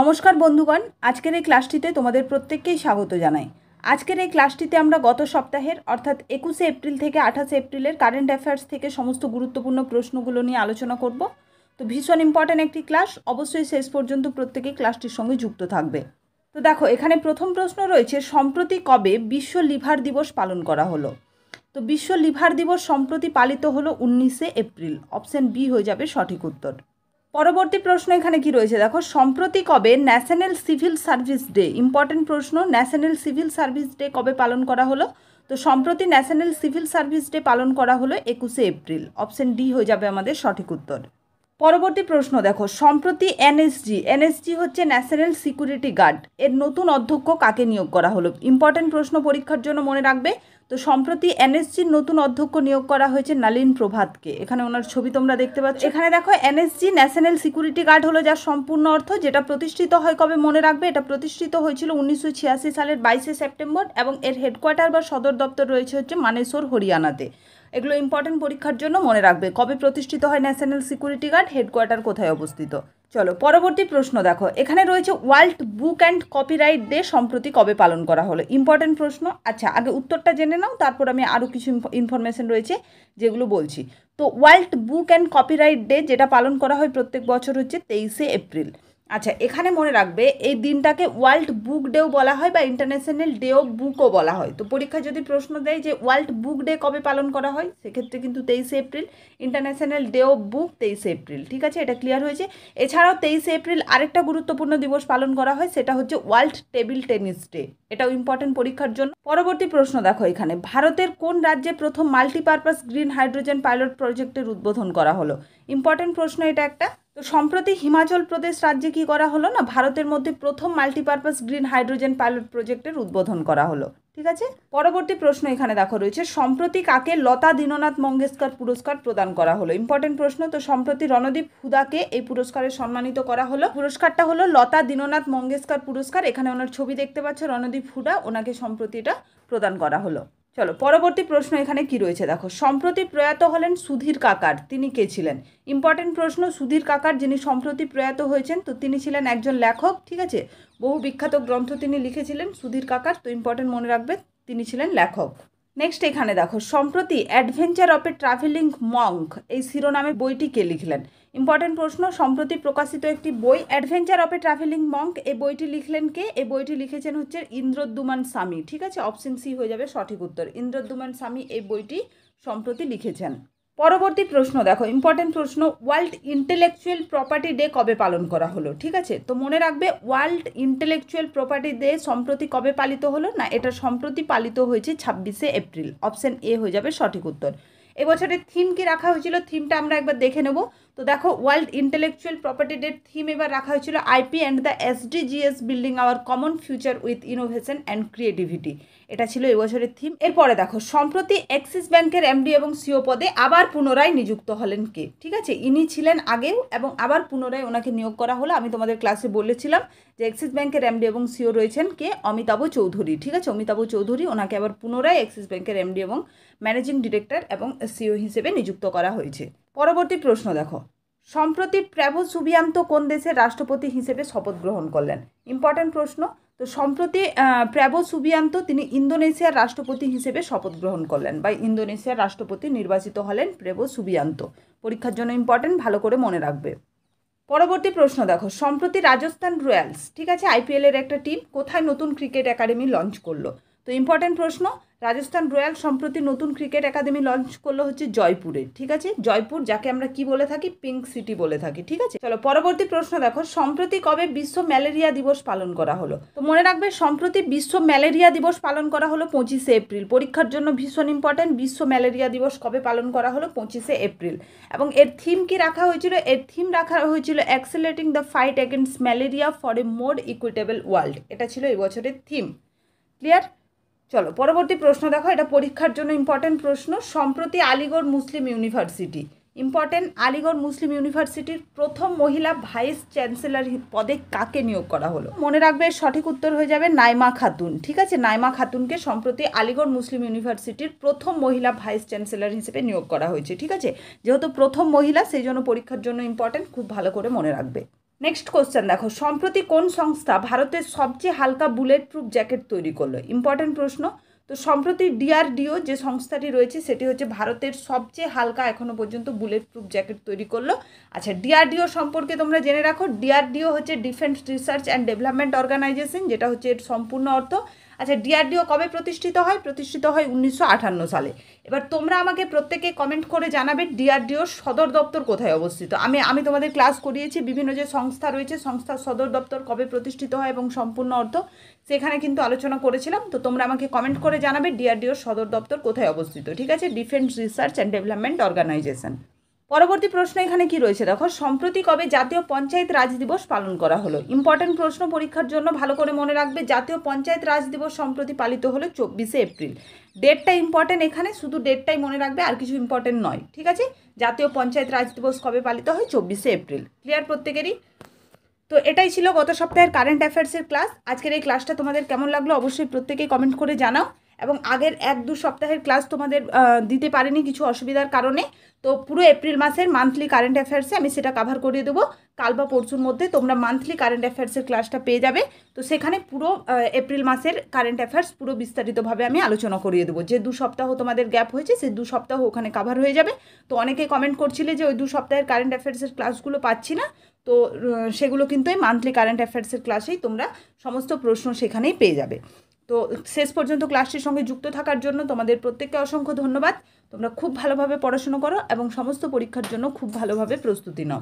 নমস্কার বন্ধুগণ, আজকের এই ক্লাসটিতে তোমাদের প্রত্যেককেই স্বাগত জানাই। আজকের এই ক্লাসটিতে আমরা গত সপ্তাহের অর্থাৎ 21শে এপ্রিল থেকে 28শে এপ্রিলের কারেন্ট অ্যাফেয়ার্স থেকে সমস্ত গুরুত্বপূর্ণ প্রশ্নগুলো নিয়ে আলোচনা করব। তো ভীষণ ইম্পর্ট্যান্ট একটি ক্লাস, অবশ্যই শেষ পর্যন্ত প্রত্যেকেই ক্লাসটির সঙ্গে যুক্ত থাকবে। তো দেখো, এখানে প্রথম প্রশ্ন রয়েছে, সম্প্রতি কবে বিশ্ব লিভার দিবস পালন করা হলো? তো বিশ্ব লিভার দিবস সম্প্রতি পালিত হলো 19শে এপ্রিল। অপশন বি হয়ে যাবে সঠিক উত্তর। পরবর্তী প্রশ্ন এখানে কি রয়েছে দেখো, সম্প্রতি কবে national civil service day? Important প্রশ্ন, ন্যাশনাল সিভিল সার্ভিস ডে কবে পালন করা হলো? তো সম্প্রতি ন্যাশনাল সিভিল সার্ভিস ডে পালন করা হলো 21শে এপ্রিল। অপশন ডি হয়ে যাবে আমাদের সঠিক উত্তর। পরবর্তী প্রশ্ন দেখো, সম্প্রতি এনএসজি হচ্ছে ন্যাশনাল সিকিউরিটি গার্ড, এর নতুন অধ্যক্ষ কাকে নিয়োগ করা হলো? ইম্পর্টেন্ট প্রশ্ন, পরীক্ষার জন্য মনে রাখবে। তো সম্প্রতি এনএসজির নতুন অধ্যক্ষ নিয়োগ করা হয়েছে নলিন প্রভাতকে। এখানে ওনার ছবি তোমরা দেখতে পাচ্ছ। এখানে দেখো, এনএসজি ন্যাশনাল সিকিউরিটি গার্ড হলো যার সম্পূর্ণ অর্থ, যেটা প্রতিষ্ঠিত হয় কবে মনে রাখবে, এটা প্রতিষ্ঠিত হয়েছিল 1986 সালের 22শে সেপ্টেম্বর এবং এর হেডকোয়ার্টার বা সদর দপ্তর রয়েছে হচ্ছে মানেসর, হরিয়ানাতে। এগুলো ইম্পর্টেন্ট পরীক্ষার জন্য মনে রাখবে, কবে প্রতিষ্ঠিত হয় ন্যাশনাল সিকিউরিটি গার্ড, হেডকোয়ার্টার কোথায় অবস্থিত। চলো পরবর্তী প্রশ্ন দেখো, এখানে রয়েছে world book and copyright day সম্প্রতি কবে পালন করা হলো? ইম্পর্টেন্ট প্রশ্ন। আচ্ছা, আগে উত্তরটা জেনে নাও, তারপর আমি আরও কিছু ইনফরমেশন রয়েছে যেগুলো বলছি। তো world book and copyright day যেটা পালন করা হয় প্রত্যেক বছর হচ্ছে 23শে এপ্রিল। আচ্ছা, এখানে মনে রাখবে এই দিনটাকে ওয়ার্ল্ড বুক ডেও বলা হয় বা ইন্টারন্যাশনাল ডে অফ বুকও বলা হয়। তো পরীক্ষায় যদি প্রশ্ন দেয় যে ওয়ার্ল্ড বুক ডে কবে পালন করা হয়, সেক্ষেত্রে কিন্তু 23শে April. International day of book 23শে এপ্রিল। ঠিক আছে, এটা ক্লিয়ার হয়েছে। এছাড়াও 23শে এপ্রিল আরেকটা গুরুত্বপূর্ণ দিবস পালন করা হয়, সেটা হচ্ছে ওয়ার্ল্ড টেবিল টেনিস ডে। এটাও ইম্পর্টেন্ট পরীক্ষার জন্য। পরবর্তী প্রশ্ন দেখো, এখানে ভারতের কোন রাজ্যে প্রথম মাল্টিপারপাস গ্রিন হাইড্রোজেন পাইলট প্রজেক্টের উদ্বোধন করা হলো? ইম্পর্টেন্ট প্রশ্ন এটা একটা। তো সম্প্রতি হিমাচল প্রদেশ রাজ্যে কি করা হলো না, ভারতের মধ্যে প্রথম মাল্টিপারপাস গ্রিন হাইড্রোজেন পাইলট প্রজেক্টের উদ্বোধন করা হলো। ঠিক আছে, পরবর্তী প্রশ্ন এখানে দেখো রয়েছে, সম্প্রতি কাকে লতা দীননাথ মঙ্গেশকর পুরস্কার প্রদান করা হলো? ইম্পর্টেন্ট প্রশ্ন। তো সম্প্রতি রণদীপ হুদাকে এই পুরস্কারে সম্মানিত করা হলো। পুরস্কারটা হলো লতা দীননাথ মঙ্গেশকর পুরস্কার। এখানে ওনার ছবি দেখতে পাচ্ছ, রণদীপ হুডা, ওনাকে সম্প্রতি এটা প্রদান করা হলো। চলো পরবর্তী প্রশ্ন এখানে কি রয়েছে দেখো, সম্প্রতি প্রয়াত হলেন সুধীর কাকার, তিনি কে ছিলেন? ইম্পর্টেন্ট প্রশ্ন, সুধীর কাকার যিনি সম্প্রতি প্রয়াত হয়েছেন, তো তিনি ছিলেন একজন লেখক। ঠিক আছে, বহু বিখ্যাত গ্রন্থ তিনি লিখেছিলেন সুধীর কাকার, তো ইম্পর্টেন্ট মনে রাখবে তিনি ছিলেন লেখক। নেক্সট এখানে দেখো, সম্প্রতি adventure of A travelling Monk এই শিরোনামে বইটি কে লিখলেন? ইম্পর্টেন্ট প্রশ্ন, সম্প্রতি প্রকাশিত একটি বই adventure of A travelling Monk, এই বইটি লিখলেন কে? এই বইটি লিখেছেন হচ্ছে ইন্দ্রদ্যুমান স্বামী। ঠিক আছে, অপশন সি হয়ে যাবে সঠিক উত্তর। ইন্দ্রদ্যুমান স্বামী এই বইটি সম্প্রতি লিখেছেন। পরবর্তী প্রশ্ন দেখো, ইম্পর্টেন্ট প্রশ্ন, ওয়ার্ল্ড ইন্টেলেকচুয়াল প্রপার্টি ডে কবে পালন করা হলো? ঠিক আছে, তো মনে রাখবে ওয়ার্ল্ড ইন্টেলেকচুয়াল প্রপার্টি ডে সম্প্রতি কবে পালিত হলো না, এটা সম্প্রতি পালিত হয়েছে 26শে এপ্রিল। অপশন এ হয়ে যাবে সঠিক উত্তর। এবছরের থিম কি রাখা হয়েছিল, থিমটা আমরা একবার দেখে নেব। তো দেখো, world intellectual property day theme এবার রাখা হয়েছিল IP and the SDGs building our common future with innovation and creativity, এটা ছিল এবছরের থিম। এরপরে দেখো, সম্প্রতি অ্যাক্সিস ব্যাংকের এমডি এবং সিও পদে আবার পুনরায় নিযুক্ত হলেন কে? ঠিক আছে, ইনি ছিলেন আগেও এবং আবার পুনরায় ওনাকে নিয়োগ করা হলো। আমি তোমাদের ক্লাসে বলেছিলাম যে অ্যাক্সিস ব্যাংকের এমডি এবং সিও রয়েছেন কে? অমিতাভ চৌধুরী। ঠিক আছে, অমিতাভ চৌধুরী, ওনাকে আবার পুনরায় অ্যাক্সিস ব্যাংকের এমডি এবং ম্যানেজিং ডিরেক্টর এবং সিও হিসেবে নিযুক্ত করা হয়েছে। পরবর্তী প্রশ্ন দেখো, সম্প্রতি প্রাভো সুবিয়ান্তো কোন দেশের রাষ্ট্রপতি হিসেবে শপথ গ্রহণ করলেন? ইম্পর্টেন্ট প্রশ্ন। তো সম্প্রতি প্রাভো সুবিয়ান্তো তিনি ইন্দোনেশিয়ার রাষ্ট্রপতি হিসেবে শপথ গ্রহণ করলেন বা ইন্দোনেশিয়ার রাষ্ট্রপতি নির্বাচিত হলেন প্রাভো সুবিয়ান্তো। পরীক্ষার জন্য ইম্পর্টেন্ট, ভালো করে মনে রাখবে। পরবর্তী প্রশ্ন দেখো, সম্প্রতি রাজস্থান রয়্যালস, ঠিক আছে, আইপিএল এর একটা টিম, কোথায় নতুন ক্রিকেট একাডেমি লঞ্চ করলো? তো ইম্পর্টেন্ট প্রশ্ন, রাজস্থান রয়্যাল সম্প্রতি নতুন ক্রিকেট একাডেমি লঞ্চ করলো হচ্ছে জয়পুরে। ঠিক আছে, জয়পুর, যাকে আমরা কি বলে থাকি, পিঙ্ক সিটি বলে থাকি। ঠিক আছে, চলো পরবর্তী প্রশ্ন দেখো, সম্প্রতি কবে বিশ্ব ম্যালেরিয়া দিবস পালন করা হলো? তো মনে রাখবে সম্প্রতি বিশ্ব ম্যালেরিয়া দিবস পালন করা হলো 25শে এপ্রিল। পরীক্ষার জন্য ভীষণ ইম্পর্টেন্ট, বিশ্ব ম্যালেরিয়া দিবস কবে পালন করা হলো? 25শে এপ্রিল। এবং এর থিম কি রাখা হয়েছিল? এর থিম রাখা হয়েছিল accelerating the fight against malaria for a more equitable world, এটা ছিল এবছরের থিম। ক্লিয়ার? চলো পরবর্তী প্রশ্ন দেখো, এটা পরীক্ষার জন্য ইম্পর্টেন্ট প্রশ্ন, সম্প্রতি আলিগড় মুসলিম ইউনিভার্সিটি, ইম্পর্টেন্ট, আলিগড় মুসলিম ইউনিভার্সিটির প্রথম মহিলা ভাইস চ্যান্সেলর পদে কাকে নিয়োগ করা হলো? মনে রাখবে সঠিক উত্তর হয়ে যাবে নাইমা খাতুন। ঠিক আছে, নাইমা খাতুনকে সম্প্রতি আলিগড় মুসলিম ইউনিভার্সিটির প্রথম মহিলা ভাইস চ্যান্সেলর হিসেবে নিয়োগ করা হয়েছে। ঠিক আছে, যেহেতু প্রথম মহিলা সেই জন্য পরীক্ষার জন্য ইম্পর্টেন্ট, খুব ভালো করে মনে রাখবে। নেক্সট কোশ্চেন দেখো, সম্প্রতি কোন সংস্থা ভারতের সবচেয়ে হালকা বুলেট প্রুফ জ্যাকেট তৈরি করলো? ইম্পর্টেন্ট প্রশ্ন। তো সম্প্রতি ডিআরডিও যে সংস্থাটি রয়েছে সেটি হচ্ছে ভারতের সবচেয়ে হালকা এখনও পর্যন্ত বুলেট প্রুফ জ্যাকেট তৈরি করলো। আচ্ছা, ডিআরডিও সম্পর্কে তোমরা জেনে রাখো, ডিআরডিও হচ্ছে defence research and development organisation, যেটা হচ্ছে এর সম্পূর্ণ অর্থ। আচ্ছা, ডিআরডিও কবে প্রতিষ্ঠিত হয়? প্রতিষ্ঠিত হয় 1958 সালে। এবার তোমরা আমাকে প্রত্যেকে কমেন্ট করে জানাবে ডিআরডিওর সদর দপ্তর কোথায় অবস্থিত। আমি তোমাদের ক্লাস করিয়েছি বিভিন্ন যে সংস্থা রয়েছে, সংস্থার সদর দপ্তর কবে প্রতিষ্ঠিত হয় এবং সম্পূর্ণ অর্থ সেখানে কিন্তু আলোচনা করেছিলাম। তো তোমরা আমাকে কমেন্ট করে জানাবে ডিআরডিওর সদর দপ্তর কোথায় অবস্থিত, ঠিক আছে? Defence research and development organisation. পরবর্তী প্রশ্ন এখানে কি রয়েছে দেখো, সম্প্রতি কবে জাতীয় পঞ্চায়েত রাজ দিবস পালন করা হলো? ইম্পর্টেন্ট প্রশ্ন, পরীক্ষার জন্য ভালো করে মনে রাখবে। জাতীয় পঞ্চায়েত রাজ দিবস সম্প্রতি পালিত হলো 24শে এপ্রিল। ডেটটা ইম্পর্টেন্ট, এখানে শুধু ডেটটাই মনে রাখবে, আর কিছু ইম্পর্টেন্ট নয়, ঠিক আছে? জাতীয় পঞ্চায়েত রাজ দিবস কবে পালিত হয়? 24শে এপ্রিল। ক্লিয়ার প্রত্যেকেরই? তো এটাই ছিল গত সপ্তাহের কারেন্ট অ্যাফেয়ার্সের ক্লাস। আজকের এই ক্লাসটা তোমাদের কেমন লাগলো অবশ্যই প্রত্যেকেই কমেন্ট করে জানাও। এবং আগের 1-2 সপ্তাহের ক্লাস তোমাদের দিতে পারিনি কিছু অসুবিধার কারণে। তো পুরো এপ্রিল মাসের মান্থলি কারেন্ট অ্যাফেয়ার্সে আমি সেটা কাভার করিয়ে দেবো। কাল বা পরশুর মধ্যে তোমরা মান্থলি কারেন্ট অ্যাফেয়ার্সের ক্লাসটা পেয়ে যাবে। তো সেখানে পুরো এপ্রিল মাসের কারেন্ট অ্যাফেয়ার্স পুরো বিস্তারিতভাবে আমি আলোচনা করিয়ে দেবো। যে 2 সপ্তাহ তোমাদের গ্যাপ হয়েছে সেই 2 সপ্তাহ ওখানে কাভার হয়ে যাবে। তো অনেকে কমেন্ট করছিলে যে ওই 2 সপ্তাহের কারেন্ট অ্যাফেয়ার্সের ক্লাসগুলো পাচ্ছি না। তো সেগুলো কিন্তু এই মান্থলি কারেন্ট অ্যাফেয়ার্সের ক্লাসেই তোমরা সমস্ত প্রশ্ন সেখানেই পেয়ে যাবে। তো শেষ পর্যন্ত ক্লাসটির সঙ্গে যুক্ত থাকার জন্য তোমাদের প্রত্যেককে অসংখ্য ধন্যবাদ। তোমরা খুব ভালোভাবে পড়াশুনো করো এবং সমস্ত পরীক্ষার জন্য খুব ভালোভাবে প্রস্তুতি নাও।